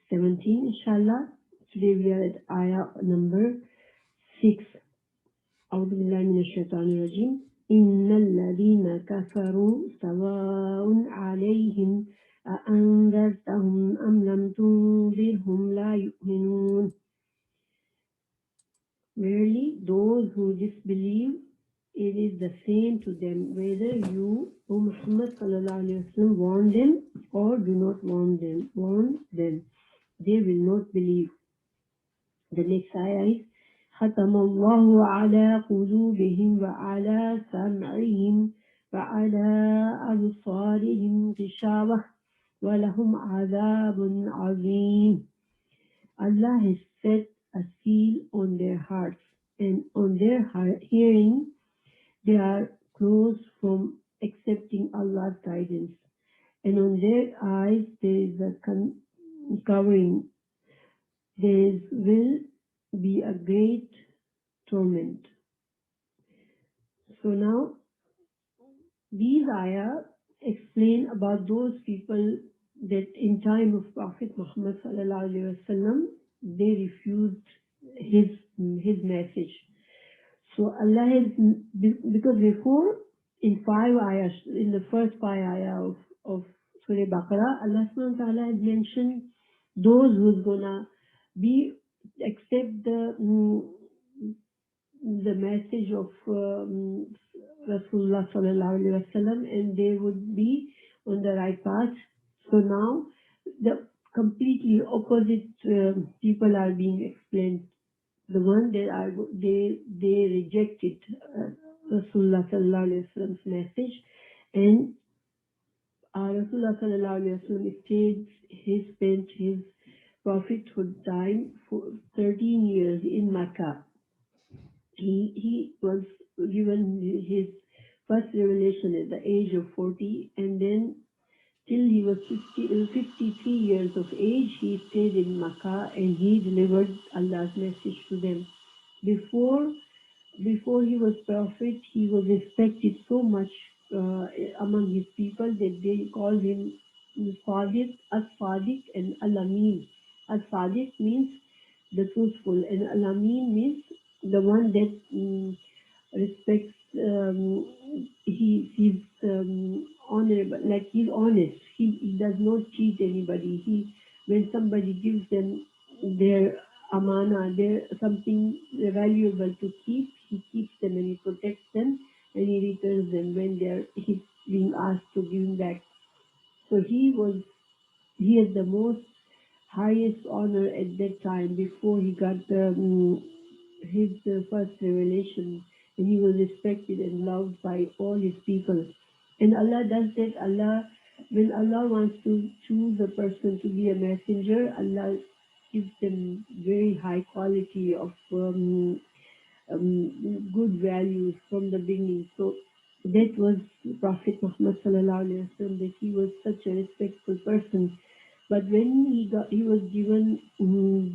17, inshallah. Today we are at ayah number 6. أعوذ بالله من الشيطان الرجيم. إن الذين كفروا سواء عليهم أأنذرتهم أم لم تنذرهم لا يؤمنون. Verily, those who disbelieve, it is the same to them whether you, O Muhammad sallallahu alaihi wasallam, warn them or do not warn them. They will not believe. The next ayah is ختم الله على قلوبهم وعلى سمعهم وعلى أبصارهم غشاوة ولهم عذاب عظيم. Allah has set a seal on their hearts, and on their hearing they are closed from accepting Allah's guidance, and on their eyes there is a covering. There will be a great torment. So now these ayah explain about those people that in time of Prophet Muhammad sallallahu alaihi wasallam they refused his message. So Allah has, because before in the first five ayah of Surah Baqarah, Allah subhanahu wa ta'ala has mentioned those who's gonna accept the message of Rasulullah sallallahu alaihi wasallam, and they would be on the right path. So now the completely opposite people are being explained. The one that they rejected Rasulullah sallallahu alaihi wasallam's message, and Rasulullah sallallahu alaihi wasallam spent his prophethood time for 13 years in Makkah. He was given his first revelation at the age of 40, and then till he was 53 years of age, he stayed in Makkah and he delivered Allah's message to them. Before he was prophet, he was respected so much among his people that they called him Sadiq, As-Sadiq and Al-Amin. As-Sadiq means the truthful, and Al-Amin means the one that respects, he's honorable, like he's honest. He does not cheat anybody. When somebody gives them their amana, their something valuable to keep, he keeps them and he protects them and he returns them when he's being asked to give him back. So he had the most highest honor at that time before he got his first revelation, and he was respected and loved by all his people. And Allah does that. When Allah wants to choose a person to be a messenger, Allah gives them very high quality of good values from the beginning. So that was Prophet Muhammad sallallahu alaihi wasallam, that he was such a respectful person. But when he was given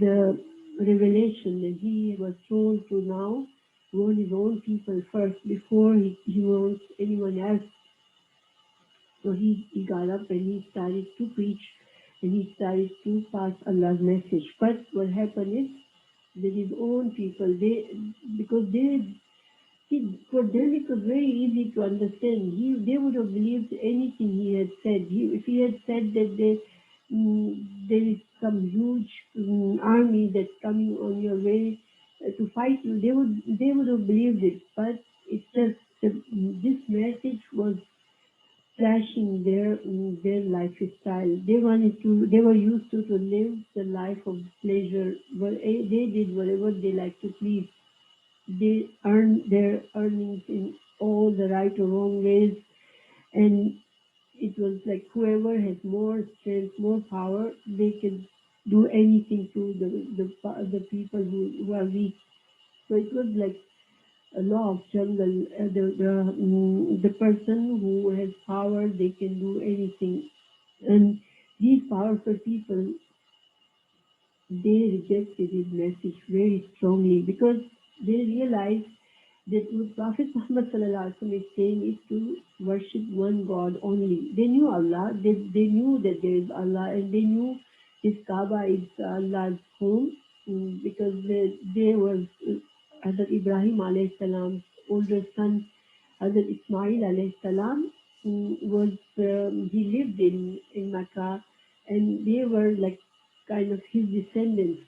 the revelation, and he was told to now warn his own people first before he warns anyone else. So he got up and he started to preach, and he started to pass Allah's message. But what happened is that his own people, for them it was very easy to understand. They would have believed anything he had said. If he had said that there is some huge army that's coming on your way to fight you, they would have believed it. But it's just this message was flashing their lifestyle. They were used to live the life of pleasure. They did whatever they like to please. They earn their earnings in all the right or wrong ways, and it was like whoever has more strength, more power, they can do anything to the people who are weak. So it was like a law of jungle. The person who has power, they can do anything, and these powerful people, they rejected his message very strongly because they realized that what Prophet Muhammad sallallahu alaihi wasallam is saying is to worship one God only. They knew Allah, they knew that there is Allah, and they knew this Kaaba is Allah's home, because they was Hazrat Ibrahim alayhi salam's older son, Hazrat Ismail alayhi salam, was he lived in Makkah, and they were like kind of his descendants.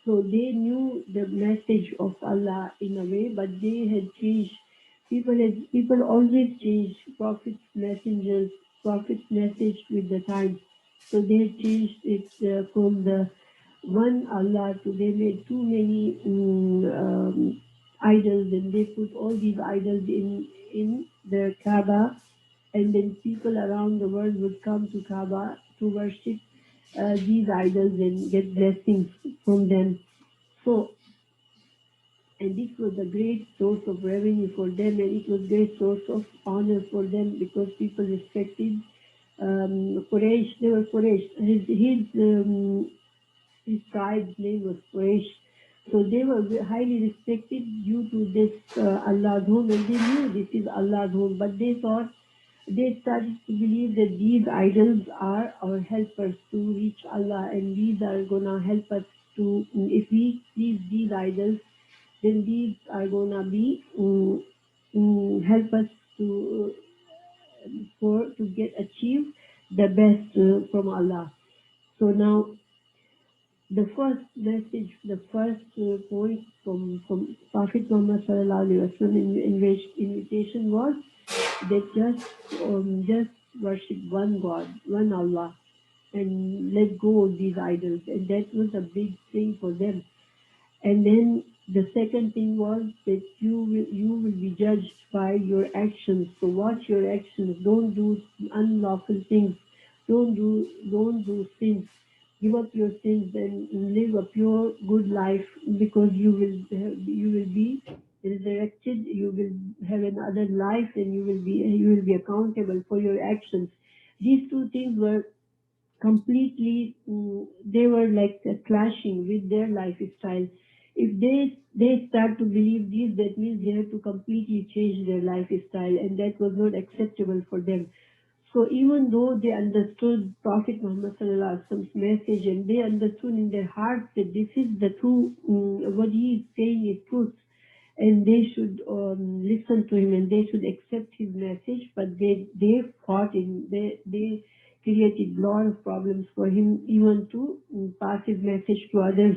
So they knew the message of Allah in a way, but they had changed. People always change prophets, messengers, prophets' message with the times. So they changed it from the one Allah to they made too many idols, and they put all these idols in the Kaaba, and then people around the world would come to Kaaba to worship these idols and get blessings from them. So, and this was a great source of revenue for them, and it was a great source of honor for them because people respected Quraysh. They were Quraysh. His tribe's name was Quraysh. So they were highly respected due to this Allah's home, and they knew this is Allah's home, but they started to believe that these idols are our helpers to reach Allah, and these are gonna help us to, if we please these idols, then these are gonna be help us to get achieve the best from Allah. So now the first message, the first point from Prophet Muhammad sallallahu alaihi wasallam in which invitation was that just worship one God, one Allah, and let go of these idols, and that was a big thing for them. And then the second thing was that you will be judged by your actions. So watch your actions. Don't do unlawful things. Don't do sins. Give up your sins and live a pure, good life, because you will be resurrected. You will have another life, and you will be accountable for your actions. These two things were completely, they were like clashing with their lifestyle. If they start to believe this, that means they have to completely change their lifestyle, and that was not acceptable for them. So even though they understood Prophet Muhammad sallallahu alaihi wasallam's message, and they understood in their hearts that this is the true, what he is saying is truth, and they should listen to him, and they should accept his message, but they fought in, they created a lot of problems for him even to pass his message to others.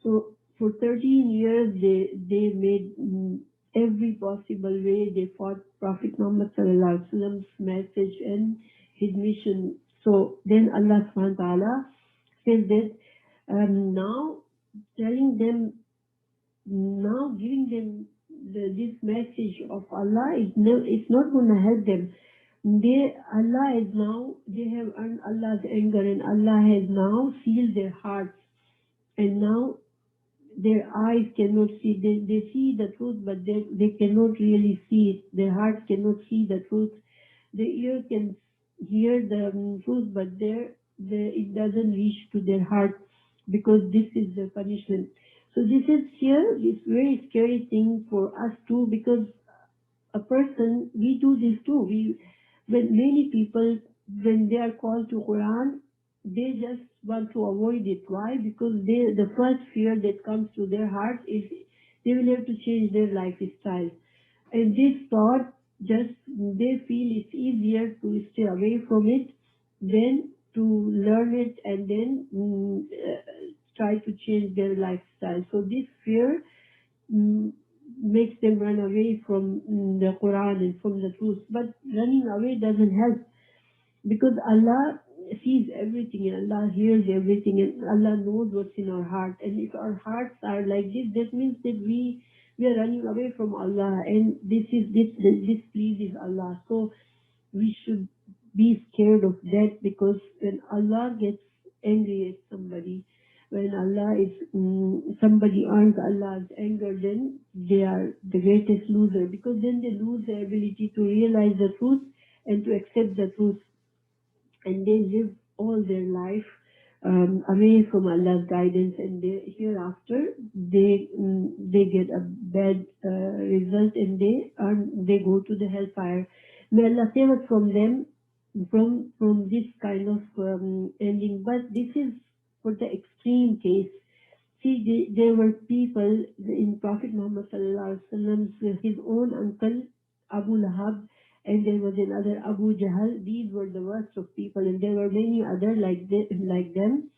So for 13 years they made every possible way they fought Prophet Muhammad sallallahu alaihi wasallam's message and his mission. So then Allah subhanahu wa ta'ala says that now telling them, now giving them this message of Allah is it's not going to help them. They have earned Allah's anger, and Allah has now sealed their hearts, and now their eyes cannot see. They see the truth, but they cannot really see it. Their hearts cannot see the truth. The ear can hear the truth, but it doesn't reach to their heart, because this is the punishment. So this very scary thing for us too, because a person, we do this too. When many people, when they are called to Quran, they just want to avoid it. Why? Because the first fear that comes to their heart is they will have to change their lifestyle. And this thought, just they feel it's easier to stay away from it than to learn it and then try to change their lifestyle. So this fear mm, makes them run away from the Quran and from the truth. But running away doesn't help, because Allah sees everything, and Allah hears everything, and Allah knows what's in our heart. And if our hearts are like this, that means that we are running away from Allah, and this pleases Allah. So we should be scared of that, because when Allah gets angry at somebody, when Allah is somebody earns Allah's anger, then they are the greatest loser, because then they lose the ability to realize the truth and to accept the truth, and they live all their life away from Allah's guidance, and hereafter they get a bad result, and they go to the hellfire. May Allah save us from them. from this kind of ending. But this is for the extreme case. See, there were people in Prophet Muhammad sallallahu alaihi wasallam's his own uncle Abu Lahab, and there was another Abu Jahl. These were the worst of people, and there were many other like them,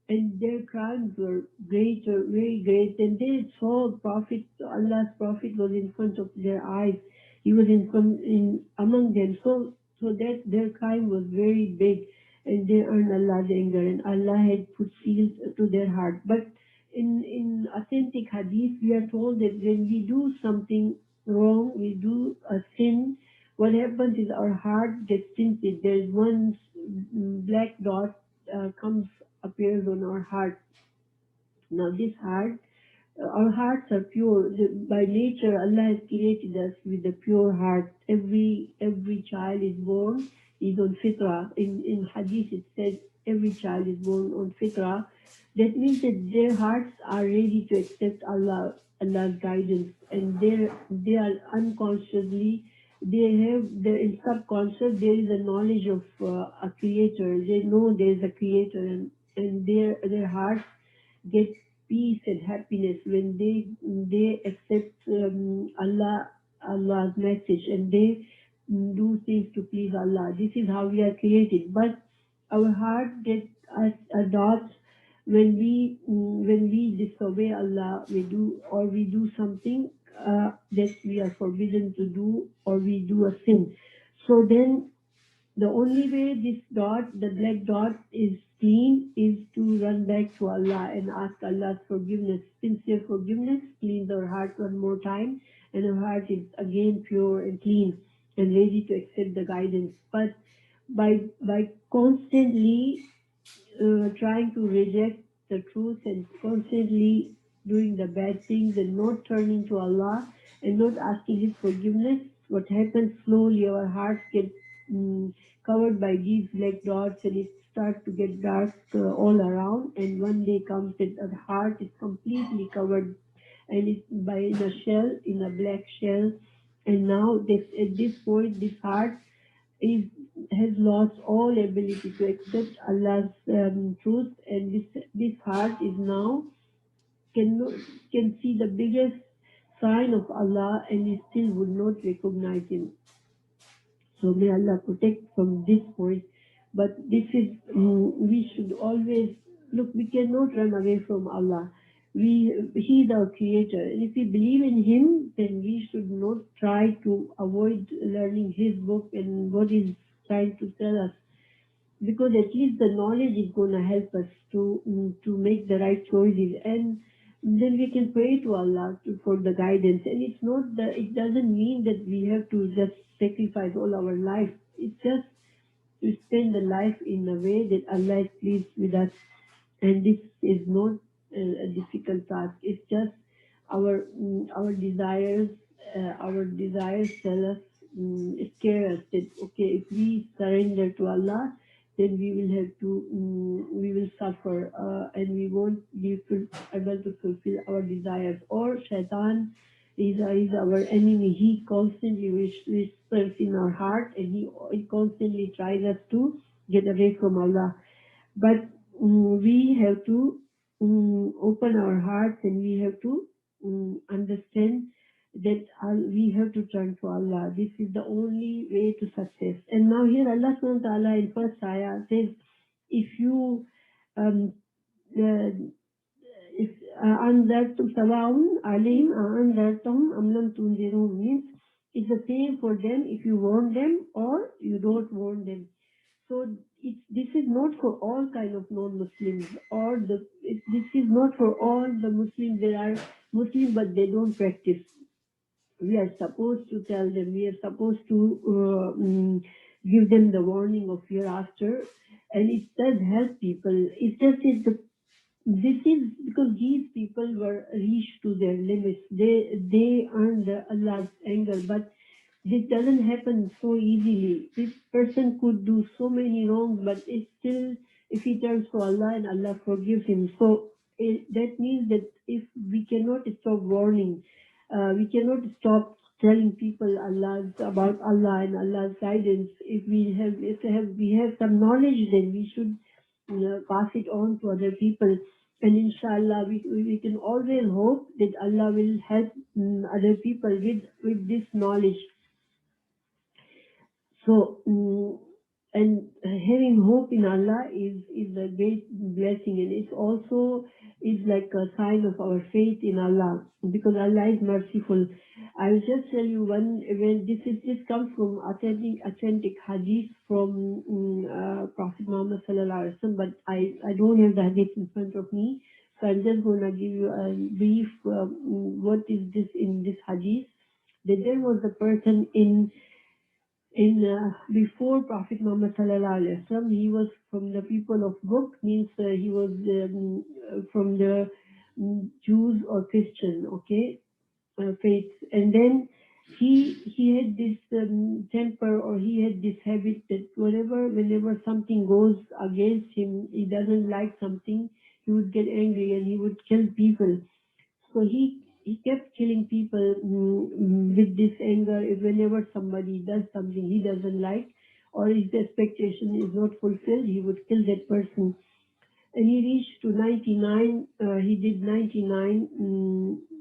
and their crimes were greater, very great. And they saw Prophet, Allah's Prophet was in front of their eyes. He was in among them. So that their crime was very big, and they earned Allah's anger, and Allah had put seals to their heart. But in authentic hadith, we are told that when we do something wrong, we do a sin, what happens is our heart gets tinted. There's one black dot comes appears on our heart. Now this heart, our hearts are pure. By nature, Allah has created us with a pure heart. Every child is born is on fitra. In hadith it says every child is born on fitra. That means that their hearts are ready to accept Allah's guidance, and they are unconsciously, they have in subconscious there is a knowledge of a creator. They know there is a creator, and their hearts get peace and happiness when they accept Allah's message, and they do things to please Allah. This is how we are created. But our heart gets us adopts when we disobey Allah, we do something that we are forbidden to do, or we do a sin. So then the only way this dot, the black dot, is clean is to run back to Allah and ask Allah's forgiveness, sincere forgiveness, cleanse our heart one more time, and our heart is again pure and clean and ready to accept the guidance. But by constantly trying to reject the truth and constantly doing the bad things and not turning to Allah and not asking His forgiveness, what happens slowly, our hearts get covered by these black dots, and it starts to get dark all around. And one day comes that the heart is completely covered, and it's by in a shell, in a black shell. And now at this point, this heart is has lost all ability to accept Allah's truth, and this heart is now can can see the biggest sign of Allah, and it still would not recognize Him. So may Allah protect from this point. But this is, we should always look, we cannot run away from Allah. He is our creator. And if we believe in Him, then we should not try to avoid learning His book and what He's trying to tell us. Because at least the knowledge is going to help us to make the right choices. And then we can pray to Allah for the guidance. And it doesn't mean that we have to just sacrifice all our life. It's just to spend the life in a way that Allah is pleased with us. And this is not a difficult task. It's just our desires. Our desires tell us, scare us that okay, if we surrender to Allah, then we will have to, we will suffer, and we won't be able to fulfill our desires. Or Shaitan is our enemy. He constantly whispers in our heart, and he constantly tries us to get away from Allah. But we have to open our hearts, and we have to understand that we have to turn to Allah. This is the only way to success. And now here Allah subhanahu wa ta'ala in first ayah says, if you um, uh, if anzartum sawa'un alayhim anzartum am lam tunzirhum, means it's the same for them if you warn them or you don't warn them. So this is not for all kind of non-Muslims, or this is not for all the Muslims. There are Muslims but they don't practice. We are supposed to tell them. We are supposed to give them the warning of hereafter, and it does help people. It's just this is because these people were reached to their limits. They earned Allah's anger, but this doesn't happen so easily. This person could do so many wrongs, but it's still, if he turns to Allah and Allah forgives him. So that means that if we cannot stop warning, we cannot stop telling people about Allah and Allah's guidance. If we have some knowledge, then we should pass it on to other people. And inshallah, we can always hope that Allah will help other people with this knowledge. So, and having hope in Allah is a great blessing, and it's also is like a sign of our faith in Allah, because Allah is merciful. I will just tell you one event. This comes from authentic hadith from Prophet Muhammad sallallahu alaihi wasallam, but I don't have the hadith in front of me, so I'm just going to give you a brief. What is this in this hadith? That there was a person before Prophet Muhammad sallallahu alaihi wasallam. He was from the people of book, means he was from the Jews or Christian, okay, faith. And then he had this temper, or he had this habit that whenever something goes against him, he doesn't like something, he would get angry and he would kill people. So he kept killing people with this anger. If whenever somebody does something he doesn't like, or his expectation is not fulfilled, he would kill that person. And he reached to 99. He did 99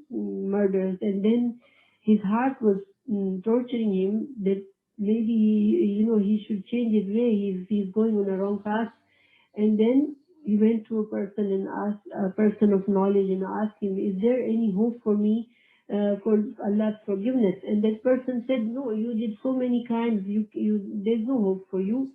murders, and then his heart was torturing him that maybe he should change his way. He's going on a wrong path. And then he went to a person and asked a person of knowledge and asked him, "Is there any hope for me for Allah's forgiveness?" And that person said, "No, you did so many crimes. There's no hope for you."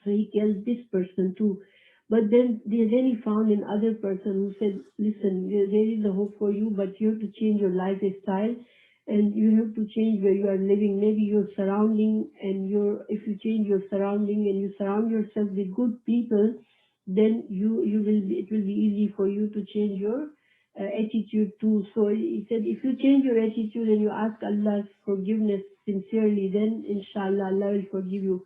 So he killed this person too. But then he found another person who said, "Listen, there is a hope for you, but you have to change your lifestyle, and you have to change where you are living. Maybe your surrounding, and if you change your surrounding and you surround yourself with good people, then it will be easy for you to change your attitude too." So he said, if you change your attitude and you ask Allah's forgiveness sincerely, then inshallah Allah will forgive you.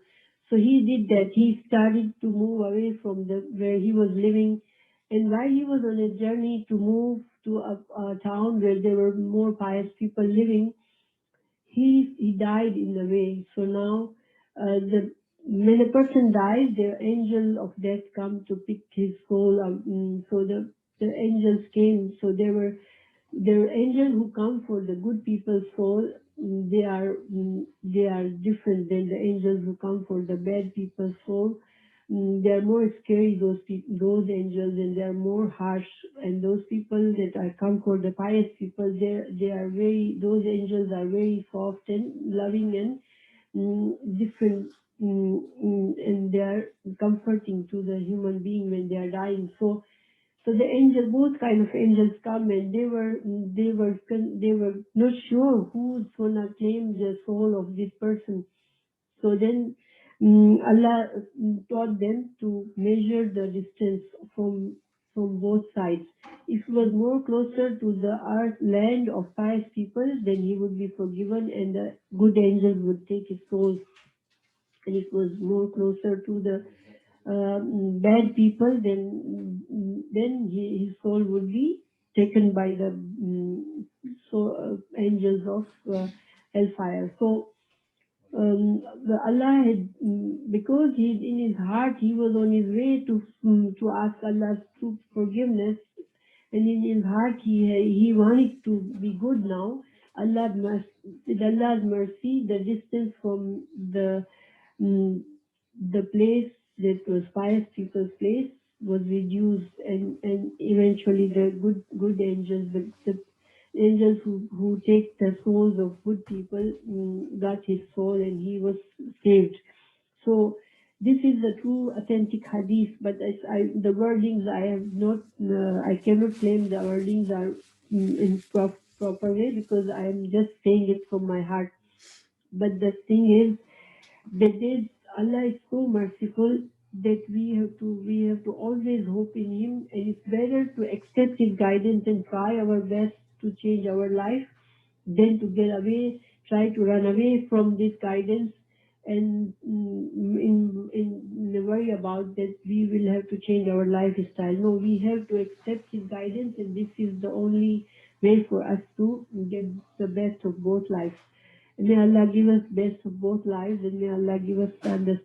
So he did that. He started to move away from where he was living. And while he was on a journey to move to a town where there were more pious people living, he died in the way. So now, when a person dies, the angel of death come to pick his soul up. So the angels came. So there are angels who come for the good people's soul. They are different than the angels who come for the bad people's soul. They are more scary, those angels, and they are more harsh. And those people that are come for the pious people, those angels are very soft and loving and different, and they are comforting to the human being when they are dying. So both kind of angels come, and they were not sure who's gonna claim the soul of this person. So then Allah taught them to measure the distance from both sides. If it was more closer to the earth, land of pious people, then he would be forgiven, and the good angels would take his soul. And if it was more closer to the bad people, then his soul would be taken by the angels of hellfire. So Allah had, because he in his heart he was on his way to ask Allah's true forgiveness, and in his heart he wanted to be good now. With Allah's mercy, the distance from mm, the place that was pious people's place was reduced, and eventually the good angels, the angels who take the souls of good people, got his soul and he was saved. So this is the true authentic hadith, but the wordings I have not, I cannot claim the wordings are in proper way, because I am just saying it from my heart. But the thing is that Allah is so merciful that we have to always hope in Him, and it's better to accept His guidance and try our best to change our life than to try to run away from this guidance and worry about that we will have to change our lifestyle. No, we have to accept His guidance, and this is the only pray for us to get the best of both lives. May Allah give us best of both lives, and may Allah give us the